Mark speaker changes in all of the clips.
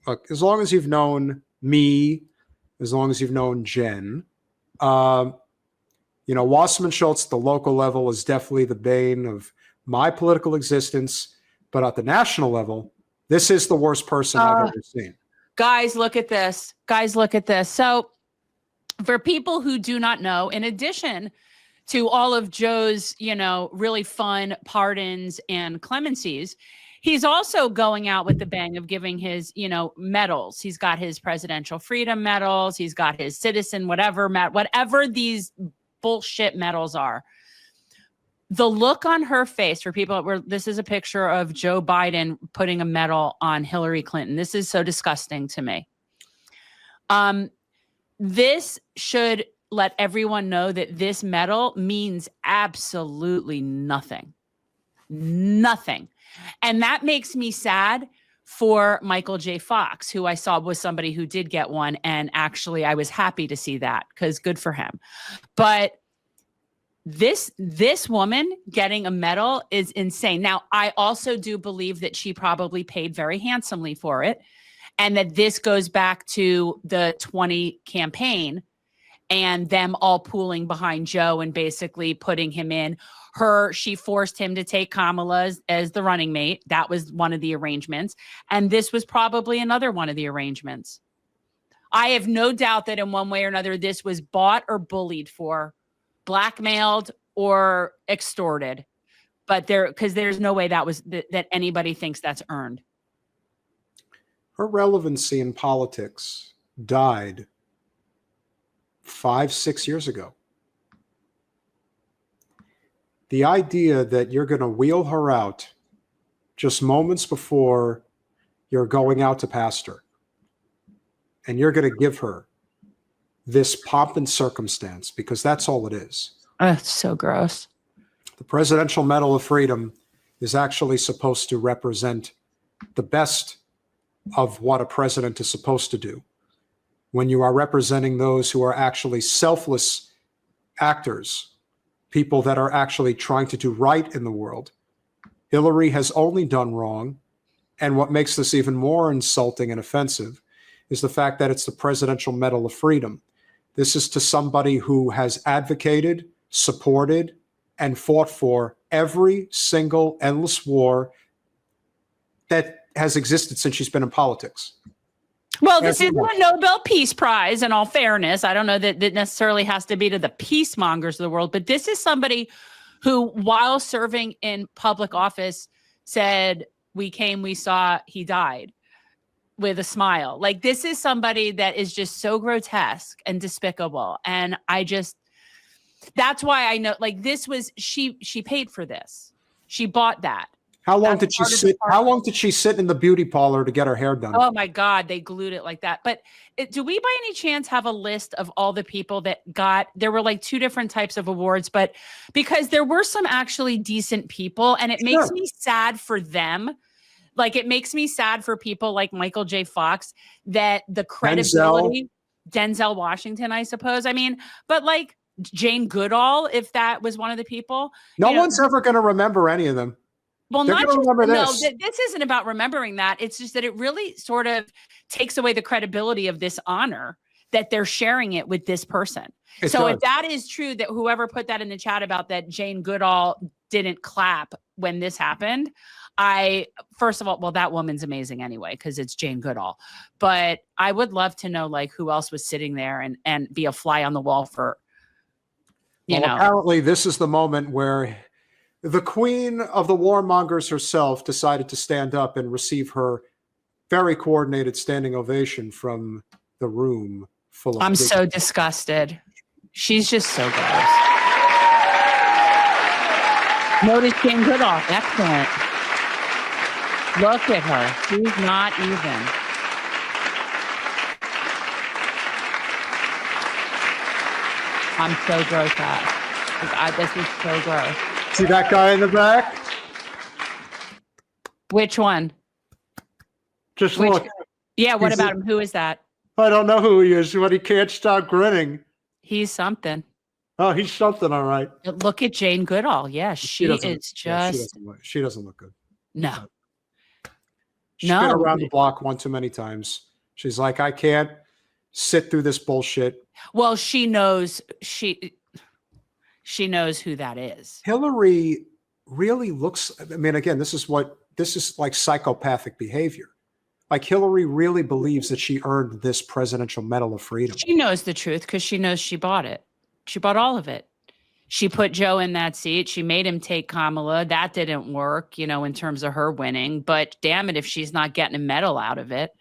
Speaker 1: look, as long as you've known me, as long as you've known Jen, Wasman Schultz at the local level is definitely the bane of my political existence. But at the national level, this is the worst person I've ever seen.
Speaker 2: Guys, look at this. So for people who do not know, in addition to all of Joe's, really fun pardons and clemencies, he's also going out with the bang of giving his, medals. He's got his Presidential Freedom Medals. He's got his citizen, whatever these bullshit medals are. The look on her face for people this is a picture of Joe Biden putting a medal on Hillary Clinton. This is so disgusting to me. This should let everyone know that this medal means absolutely nothing. Nothing. And that makes me sad for Michael J. Fox, who I saw was somebody who did get one. And actually, I was happy to see that because good for him. But this woman getting a medal is insane. Now, I also do believe that she probably paid very handsomely for it, and that this goes back to the 20 campaign and them all pooling behind Joe and basically putting him in. She forced him to take Kamala as the running mate. That was one of the arrangements. And this was probably another one of the arrangements. I have no doubt that in one way or another, this was bought or bullied for, blackmailed or extorted, but because there's no way that anybody thinks that's earned.
Speaker 1: Her relevancy in politics died 5-6 years ago. The idea that you're going to wheel her out just moments before you're going out to pasture, and you're going to give her this pomp and circumstance, because that's all it is.
Speaker 2: It's so gross.
Speaker 1: The Presidential Medal of Freedom is actually supposed to represent the best of what a president is supposed to do. When you are representing those who are actually selfless actors, people that are actually trying to do right in the world. Hillary has only done wrong. And what makes this even more insulting and offensive is the fact that it's the Presidential Medal of Freedom. This is to somebody who has advocated, supported, and fought for every single endless war that has existed since she's been in politics.
Speaker 2: Well, this isn't a Nobel Peace Prize, in all fairness. I don't know that it necessarily has to be to the peacemongers of the world, but this is somebody who, while serving in public office, said, "We came, we saw, he died," with a smile. Like, this is somebody that is just so grotesque and despicable. And that's why I know, like, this was, she paid for this. She bought that.
Speaker 1: How long did she sit in the beauty parlor to get her hair done?
Speaker 2: Oh my God, they glued it like that. But do we by any chance have a list of all the people that there were like 2 different types of awards, but because there were some actually decent people, and it makes me sad for them. Like, it makes me sad for people like Michael J. Fox, that the credibility, Denzel Washington, I suppose. I mean, but like Jane Goodall, if that was one of the people.
Speaker 1: No one's ever going to remember any of them.
Speaker 2: Well, this isn't about remembering that. It's just that it really sort of takes away the credibility of this honor that they're sharing it with this person. If that is true, that whoever put that in the chat about that Jane Goodall didn't clap when this happened, first of all, well, that woman's amazing anyway, because it's Jane Goodall. But I would love to know, like, who else was sitting there and be a fly on the wall for,
Speaker 1: Apparently this is the moment where the queen of the warmongers herself decided to stand up and receive her very coordinated standing ovation from the room full of...
Speaker 2: I'm so disgusted. She's just so gross. Notice Jane Goodall. Excellent. Look at her. She's not even. I'm so gross at. This is so gross.
Speaker 1: See that guy in the back?
Speaker 2: Which one?
Speaker 1: Just look.
Speaker 2: Yeah, what about him? Who is that?
Speaker 1: I don't know who he is, but he can't stop grinning.
Speaker 2: He's something.
Speaker 1: Oh, he's something, all right.
Speaker 2: Look at Jane Goodall. Yeah, she is just...
Speaker 1: she doesn't look good.
Speaker 2: No.
Speaker 1: She's been around the block one too many times. She's like, I can't sit through this bullshit.
Speaker 2: Well, she knows who that is.
Speaker 1: Hillary really looks, I mean, again, this is like psychopathic behavior. Like Hillary really believes that she earned this Presidential Medal of Freedom.
Speaker 2: She knows the truth because she knows she bought it. She bought all of it. She put Joe in that seat. She made him take Kamala. That didn't work, in terms of her winning. But damn it, if she's not getting a medal out of it.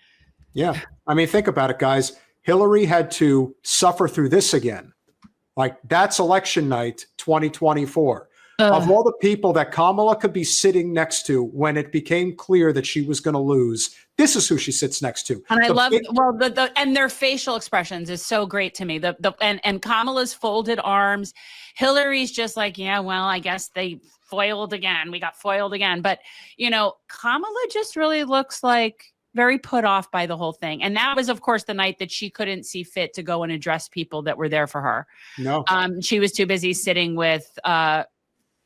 Speaker 1: Yeah. I mean, think about it, guys. Hillary had to suffer through this again. Like, that's election night 2024. Of all the people that Kamala could be sitting next to when it became clear that she was going to lose, this is who she sits next to.
Speaker 2: And I love, and their facial expressions is so great to me. And Kamala's folded arms. Hillary's just like, yeah, well, I guess they foiled again. We got foiled again. But, Kamala just really looks like very put off by the whole thing. And that was, of course, the night that she couldn't see fit to go and address people that were there for her.
Speaker 1: No.
Speaker 2: She was too busy sitting with,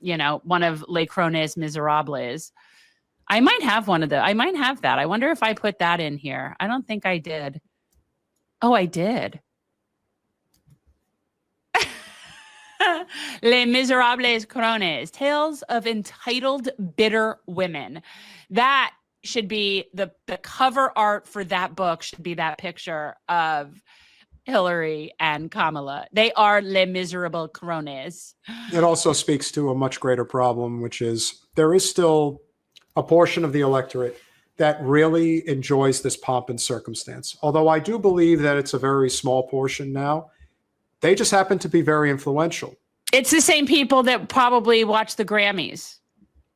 Speaker 2: one of Les Crones Miserables. I might have I might have that. I wonder if I put that in here. I don't think I did. Oh, I did. Les Miserables Crones, Tales of Entitled Bitter Women. That should be the cover art for that book should be that picture of Hillary and Kamala. They are Les Miserables Crones.
Speaker 1: It also speaks to a much greater problem, which is there is still a portion of the electorate that really enjoys this pomp and circumstance. Although I do believe that it's a very small portion now. They just happen to be very influential.
Speaker 2: It's the same people that probably watch the Grammys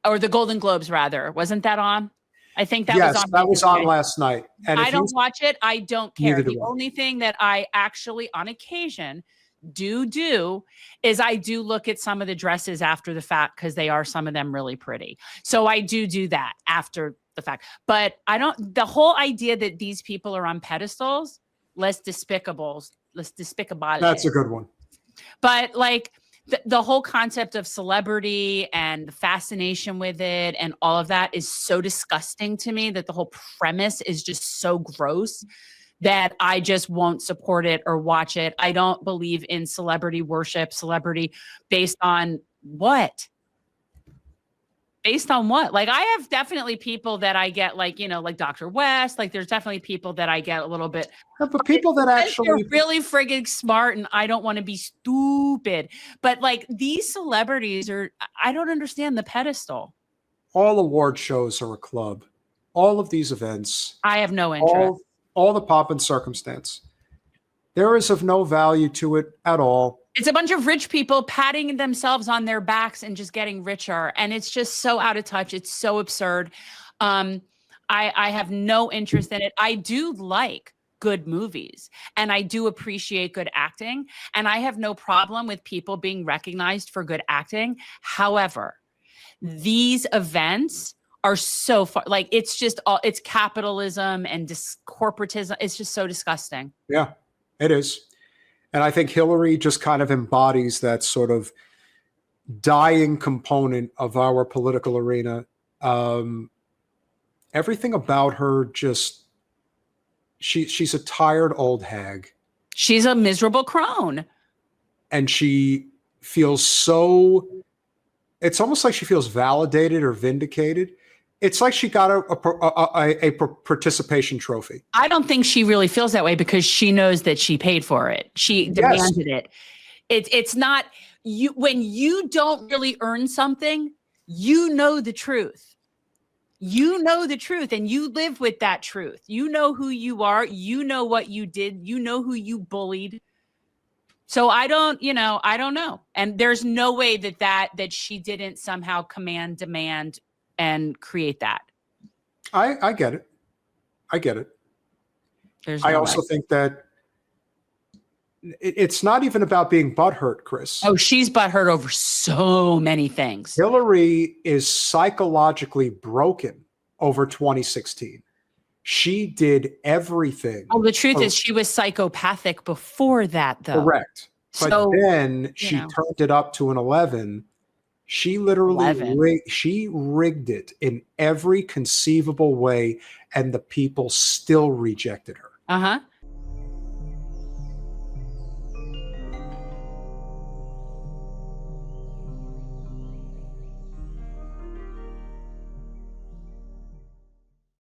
Speaker 2: or the Golden Globes, rather. Wasn't that on? I think that was on. Yes,
Speaker 1: that was on last night.
Speaker 2: And I don't watch it. I don't care. The only thing that I actually, on occasion, do is I do look at some of the dresses after the fact because they are some of them really pretty. So I do that after the fact. But the whole idea that these people are on pedestals, less despicable.
Speaker 1: That's a good one.
Speaker 2: But like the whole concept of celebrity and the fascination with it and all of that is so disgusting to me that the whole premise is just so gross that I just won't support it or watch it. I don't believe in celebrity worship, celebrity based on what? Based on what? Like, I have definitely people that I get like Dr. West, like there's definitely people that I get a little bit.
Speaker 1: But people that actually
Speaker 2: are really friggin' smart and I don't want to be stupid. But like these celebrities I don't understand the pedestal.
Speaker 1: All award shows are a club. All of these events.
Speaker 2: I have no interest.
Speaker 1: All the pomp and circumstance. There is of no value to it at all.
Speaker 2: It's a bunch of rich people patting themselves on their backs and just getting richer. And it's just so out of touch. It's so absurd. I have no interest in it. I do like good movies and I do appreciate good acting. And I have no problem with people being recognized for good acting. However, these events are so far, like it's capitalism and corporatism. It's just so disgusting.
Speaker 1: Yeah, it is. And I think Hillary just kind of embodies that sort of dying component of our political arena. Everything about her just, she's a tired old hag.
Speaker 2: She's a miserable crone.
Speaker 1: And she feels it's almost like she feels validated or vindicated. It's like she got a participation trophy.
Speaker 2: I don't think she really feels that way because she knows that she paid for it. She demanded it. It's not you when you don't really earn something, you know the truth. You know the truth and you live with that truth. You know who you are. You know what you did. You know who you bullied. So I don't know. And there's no way that she didn't somehow demand, and create that.
Speaker 1: I get it. I also think that it's not even about being butthurt, Chris.
Speaker 2: Oh, she's butthurt over so many things.
Speaker 1: Hillary is psychologically broken over 2016. She did everything.
Speaker 2: Oh, the truth is she was psychopathic before that, though.
Speaker 1: Correct. But then she turned it up to an 11 She literally
Speaker 2: 11.
Speaker 1: she rigged it in every conceivable way, and the people still rejected her.
Speaker 2: Uh-huh.